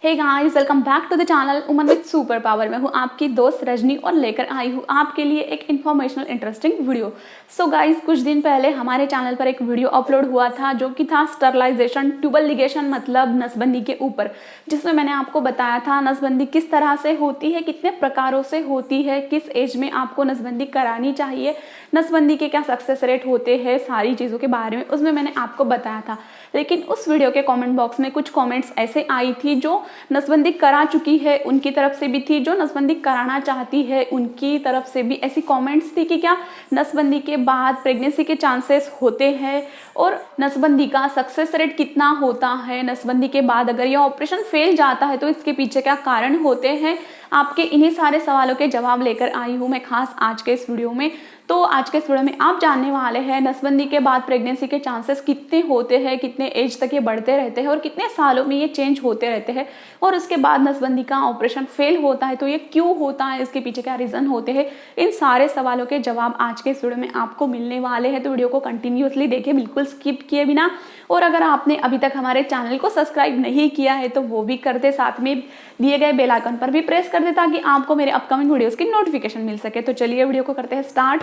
Hey guys, welcome back to the channel woman with super power. मैं हूँ आपकी दोस्त रजनी और लेकर आई हूँ आपके लिए एक informational interesting video. So guys, कुछ दिन पहले हमारे चैनल पर एक वीडियो अपलोड हुआ था जो कि था स्टरलाइजेशन ट्यूबल लिगेशन मतलब नसबंदी के ऊपर, जिसमें मैंने आपको बताया था नसबंदी किस तरह से होती है, कितने प्रकारों से होती है, किस एज में आपको नसबंदी करानी चाहिए, नसबंदी के क्या सक्सेस रेट होते हैं, सारी चीज़ों के बारे में उसमें मैंने आपको बताया था। लेकिन उस वीडियो के कमेंट बॉक्स में कुछ कमेंट्स ऐसे आई थी जो नसबंदी करा चुकी है उनकी तरफ से भी थी, जो नसबंदी कराना चाहती है उनकी तरफ से भी ऐसी कमेंट्स थी कि क्या नसबंदी के बाद प्रेगनेंसी के चांसेस होते हैं और नसबंदी का सक्सेस रेट कितना होता है, नसबंदी के बाद अगर ये ऑपरेशन फेल जाता है तो इसके पीछे क्या कारण होते हैं। आपके इन्हीं सारे सवालों के जवाब लेकर आई हूँ मैं खास आज के इस वीडियो में। तो आज के इस वीडियो में आप जानने वाले हैं नसबंदी के बाद प्रेगनेंसी के चांसेस कितने होते हैं, कितने एज तक ये बढ़ते रहते हैं और कितने सालों में ये चेंज होते रहते हैं, और उसके बाद नसबंदी का ऑपरेशन फेल होता है तो ये क्यों होता है, इसके पीछे क्या रीज़न होते हैं। इन सारे सवालों के जवाब आज के इस वीडियो में आपको मिलने वाले हैं, तो वीडियो को कंटिन्यूअसली देखिए, बिल्कुल स्किप किए बिना। और अगर आपने अभी तक हमारे चैनल को सब्सक्राइब नहीं किया है तो वो भी कर दे, साथ में दिए गए बेल आइकन पर भी प्रेस कर दे ताकि आपको मेरे अपकमिंग वीडियोस की नोटिफिकेशन मिल सके। तो चलिए वीडियो को करते हैं स्टार्ट।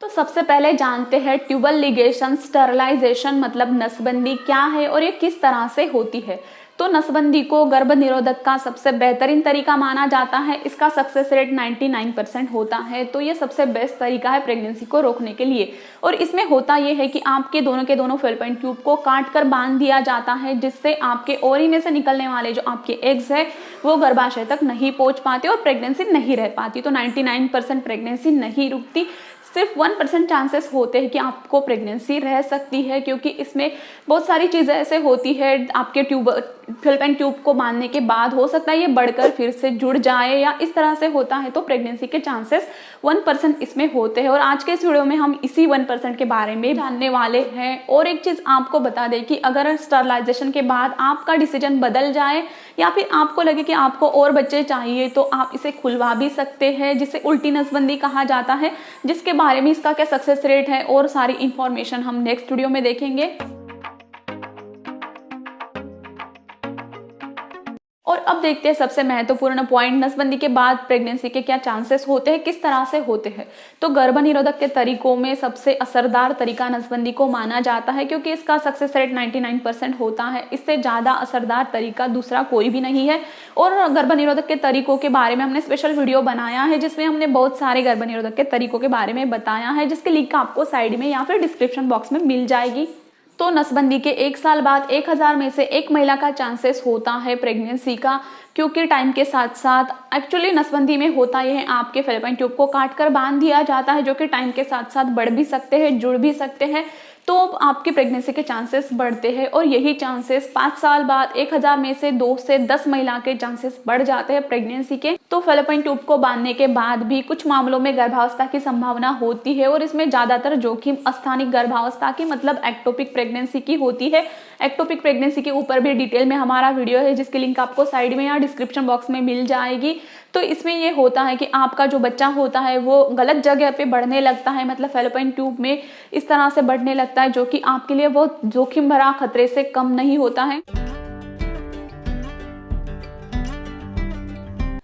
तो सबसे पहले जानते हैं ट्यूबल लिगेशन स्टरलाइजेशन मतलब नसबंदी क्या है और ये किस तरह से होती है। तो नसबंदी को गर्भ निरोधक का सबसे बेहतरीन तरीका माना जाता है। इसका सक्सेस रेट 99% होता है, तो ये सबसे बेस्ट तरीका है प्रेगनेंसी को रोकने के लिए। और इसमें होता ये है कि आपके दोनों के दोनों फैलोपियन ट्यूब को काट कर बांध दिया जाता है, जिससे आपके ओरी में से निकलने वाले जो आपके एग्स है वो गर्भाशय तक नहीं पहुंच पाते और प्रेगनेंसी नहीं रह पाती। तो 99% प्रेगनेंसी नहीं रुकती, सिर्फ 1% चांसेस होते हैं कि आपको प्रेगनेंसी रह सकती है, क्योंकि इसमें बहुत सारी चीज़ें ऐसे होती है। आपके फैलोपियन ट्यूब को बांधने के बाद हो सकता है ये बढ़कर फिर से जुड़ जाए या इस तरह से होता है, तो प्रेगनेंसी के चांसेस 1% इसमें होते हैं। और आज के इस वीडियो में हम इसी 1% के बारे में जानने वाले हैं। और एक चीज़ आपको बता दें कि अगर स्टरलाइजेशन के बाद आपका डिसीजन बदल जाए या फिर आपको लगे कि आपको और बच्चे चाहिए तो आप इसे खुलवा भी सकते हैं, जिसे उल्टी नसबंदी कहा जाता है, जिसके बारे में इसका क्या सक्सेस रेट है और सारी इंफॉर्मेशन हम नेक्स्ट वीडियो में देखेंगे। और अब देखते हैं सबसे महत्वपूर्ण पॉइंट, नसबंदी के बाद प्रेगनेंसी के क्या चांसेस होते हैं, किस तरह से होते हैं। तो गर्भ निरोधक के तरीकों में सबसे असरदार तरीका नसबंदी को माना जाता है, क्योंकि इसका सक्सेस रेट 99% होता है। इससे ज़्यादा असरदार तरीका दूसरा कोई भी नहीं है। और गर्भ निरोधक के तरीकों के बारे में हमने स्पेशल वीडियो बनाया है, जिसमें हमने बहुत सारे गर्भ निरोधक के तरीकों के बारे में बताया है, जिसकी लिंक आपको साइड में या फिर डिस्क्रिप्शन बॉक्स में मिल जाएगी। तो नसबंदी के 1 साल बाद 1000 में से एक महिला का चांसेस होता है प्रेगनेंसी का, क्योंकि टाइम के साथ साथ एक्चुअली नसबंदी में होता यह है आपके फैलोपियन ट्यूब को काट कर बांध दिया जाता है, जो कि टाइम के साथ साथ बढ़ भी सकते हैं, जुड़ भी सकते हैं, तो आपकी प्रेगनेंसी के चांसेस बढ़ते हैं। और यही चांसेस 5 साल बाद 1000 में से 2 से 10 महिला के चांसेस बढ़ जाते हैं प्रेगनेंसी के। तो फैलोपियन ट्यूब को बांधने के बाद भी कुछ मामलों में गर्भावस्था की संभावना होती है, और इसमें ज्यादातर जोखिम अस्थानिक गर्भावस्था की मतलब एक्टोपिक प्रेगनेंसी की होती है। एक्टोपिक प्रेगनेंसी के ऊपर भी डिटेल में हमारा वीडियो है, जिसकी लिंक आपको साइड में या डिस्क्रिप्शन बॉक्स में मिल जाएगी। तो इसमें ये होता है कि आपका जो बच्चा होता है वो गलत जगह पे बढ़ने लगता है, मतलब फैलोपियन ट्यूब में इस तरह से बढ़ने लगता है, जो कि आपके लिए बहुत जोखिम भरा खतरे से कम नहीं होता है।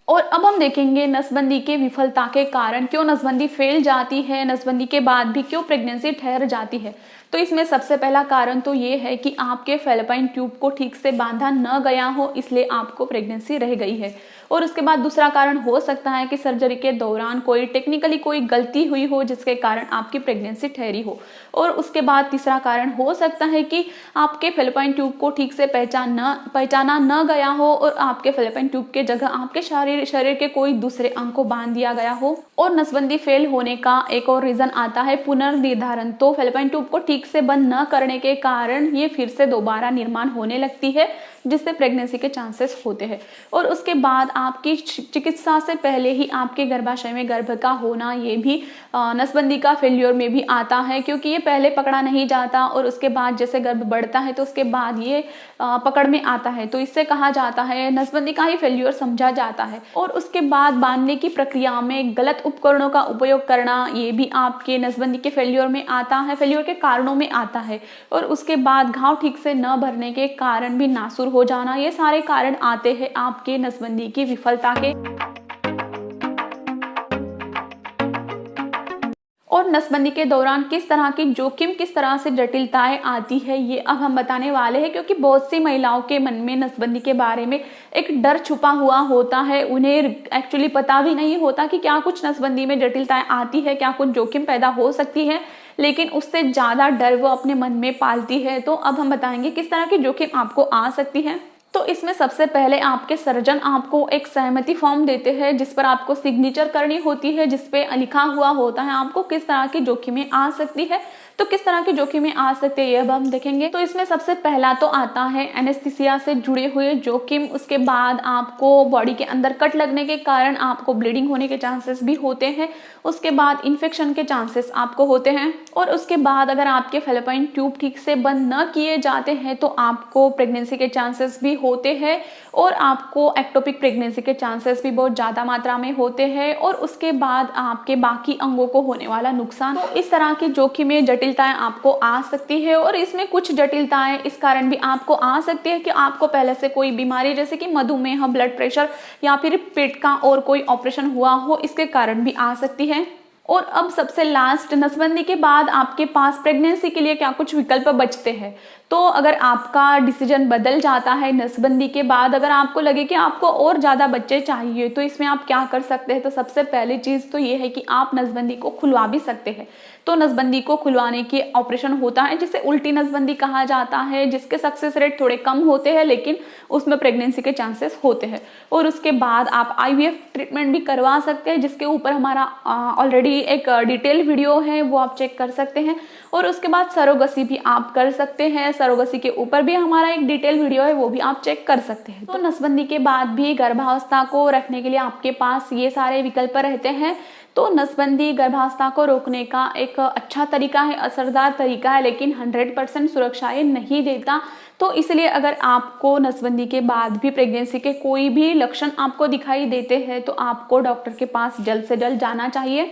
और अब हम देखेंगे नसबंदी के विफलता के कारण, क्यों नसबंदी फेल जाती है, नसबंदी के बाद भी क्यों प्रेगनेंसी ठहर जाती है। तो इसमें सबसे पहला कारण तो ये है कि आपके फैलोपियन ट्यूब को ठीक से बांधा न गया हो, इसलिए आपको प्रेगनेंसी रह गई है। और उसके बाद दूसरा कारण हो सकता है कि सर्जरी के दौरान कोई टेक्निकली कोई गलती हुई हो, जिसके कारण आपकी प्रेगनेंसी ठहरी हो। और उसके बाद तीसरा कारण हो सकता है कि आपके फैलोपियन ट्यूब को ठीक से पहचाना न गया हो और आपके फैलोपियन ट्यूब के जगह आपके शरीर के कोई दूसरे अंग को बांध दिया गया हो। और नसबंदी फेल होने का एक और रीजन आता है पुनर्निर्धारण। तो फैलोपियन ट्यूब को ठीक से बंद न करने के कारण ये फिर से दोबारा निर्माण होने लगती है, जिससे प्रेगनेंसी के चांसेस होते हैं। और उसके बाद आपकी चिकित्सा से पहले ही आपके गर्भाशय में गर्भ का होना, ये भी नसबंदी का फेल्योर में भी आता है, क्योंकि ये पहले पकड़ा नहीं जाता और उसके बाद जैसे गर्भ बढ़ता है तो उसके बाद ये पकड़ में आता है, तो इससे कहा जाता है नसबंदी का ही फेल्योर समझा जाता है। और उसके बाद बांधने की प्रक्रिया में गलत उपकरणों का उपयोग करना, ये भी आपके नसबंदी के फेल्योर में आता है, फेल्योर के कारण कारणों में आता है। और उसके बाद घाव ठीक से न भरने के कारण भी नासूर हो जाना, ये सारे कारण आते हैं आपके नसबंदी की विफलता के। और नसबंदी के दौरान किस तरह की जोखिम, किस तरह से जटिलताएं आती है, ये अब हम बताने वाले हैं। क्योंकि बहुत सी महिलाओं के मन में नसबंदी के बारे में एक डर छुपा हुआ होता है, उन्हें एक्चुअली पता भी नहीं होता कि क्या कुछ नसबंदी में जटिलताएं आती है, क्या कुछ जोखिम पैदा हो सकती है, लेकिन उससे ज़्यादा डर वो अपने मन में पालती है। तो अब हम बताएंगे किस तरह की जोखिम आपको आ सकती है। तो इसमें सबसे पहले आपके सर्जन आपको एक सहमति फॉर्म देते हैं, जिस पर आपको सिग्नेचर करनी होती है, जिस पे लिखा हुआ होता है आपको किस तरह की जोखिमें आ सकती है। तो किस तरह की जोखिमें आ सकती है ये अब हम देखेंगे। तो इसमें सबसे पहला तो आता है एनेस्थीसिया से जुड़े हुए जोखिम। उसके बाद आपको बॉडी के अंदर कट लगने के कारण आपको ब्लीडिंग होने के चांसेस भी होते हैं। उसके बाद इन्फेक्शन के चांसेस आपको होते हैं। और उसके बाद अगर आपके फैलोपियन ट्यूब ठीक से बंद न किए जाते हैं तो आपको प्रेगनेंसी के चांसेस भी होते हैं, और आपको एक्टोपिक प्रेगनेंसी के चांसेस भी बहुत ज़्यादा मात्रा में होते हैं। और उसके बाद आपके बाकी अंगों को होने वाला नुकसान। तो इस तरह की जोखिमें, जटिलताएं आपको आ सकती है। और इसमें कुछ जटिलताएं इस कारण भी आपको आ सकती है कि आपको पहले से कोई बीमारी जैसे कि मधुमेह, ब्लड प्रेशर या फिर पेट का और कोई ऑपरेशन हुआ हो, इसके कारण भी आ सकती है। और अब सबसे लास्ट, नसबंदी के बाद आपके पास प्रेगनेंसी के लिए क्या कुछ विकल्प बचते हैं। तो अगर आपका डिसीजन बदल जाता है नसबंदी के बाद, अगर आपको लगे कि आपको और ज़्यादा बच्चे चाहिए, तो इसमें आप क्या कर सकते हैं। तो सबसे पहली चीज़ तो ये है कि आप नसबंदी को खुलवा भी सकते हैं। तो नसबंदी को खुलवाने की ऑपरेशन होता है जिसे उल्टी नसबंदी कहा जाता है, जिसके सक्सेस रेट थोड़े कम होते हैं लेकिन उसमें प्रेगनेंसी के चांसेस होते हैं। और उसके बाद आप IVF ट्रीटमेंट भी करवा सकते हैं, जिसके ऊपर हमारा ऑलरेडी एक डिटेल वीडियो है, वो आप चेक कर सकते हैं। और उसके बाद सरोगसी भी आप कर सकते हैं, सरोगसी के ऊपर भी हमारा एक डिटेल वीडियो है, वो भी आप चेक कर सकते हैं। तो नसबंदी के बाद भी गर्भावस्था को रखने के लिए आपके पास ये सारे विकल्प रहते हैं। तो नसबंदी गर्भावस्था को रोकने का एक अच्छा तरीका है, असरदार तरीका है, लेकिन 100% सुरक्षा ये नहीं देता। तो इसलिए अगर आपको नसबंदी के बाद भी प्रेगनेंसी के कोई भी लक्षण आपको दिखाई देते हैं तो आपको डॉक्टर के पास जल्द से जल्द जाना चाहिए।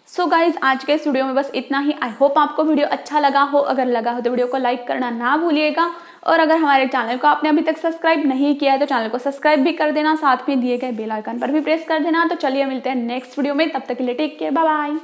सो गाइज, आज के इस वीडियो में बस इतना ही। आई होप आपको वीडियो अच्छा लगा हो। अगर लगा हो तो वीडियो को लाइक करना ना भूलिएगा। और अगर हमारे चैनल को आपने अभी तक सब्सक्राइब नहीं किया है तो चैनल को सब्सक्राइब भी कर देना, साथ में दिए गए बेल आइकन पर भी प्रेस कर देना। तो चलिए मिलते हैं नेक्स्ट वीडियो में, तब तक के लिए टेक केयर, बाय बाय।